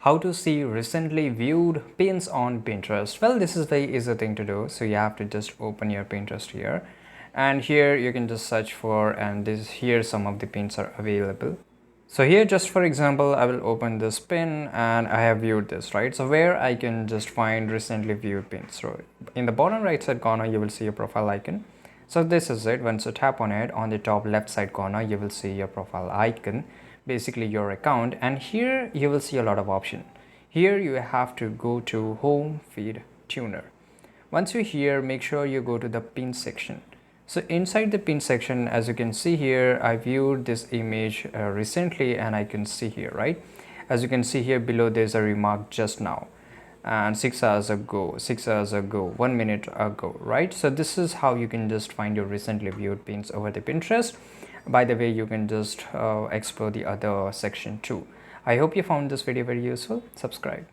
How to see recently viewed pins on Pinterest? Well, this is very easy thing to do. So you have to just open your Pinterest here, and here you can just search for, and this here some of the pins are available. So here, just for example, I will open this pin and I have viewed this, right? So where I can just find recently viewed pins. So in the bottom right side corner, you will see your profile icon. So this is it. Once you tap on it, on the top left side corner, you will see your profile icon, basically your account, and here you will see a lot of options. Here you have to go to home feed tuner. Once you're here, make sure you go to the pin section. So inside the pin section, as you can see here, I viewed this image recently, and I can see here, right? As you can see here below, there's a remark just now and 6 hours ago, 6 hours ago, 1 minute ago, right? So this is how you can just find your recently viewed pins over the Pinterest. By the way, you can just explore the other section too. I hope you found this video very useful. Subscribe.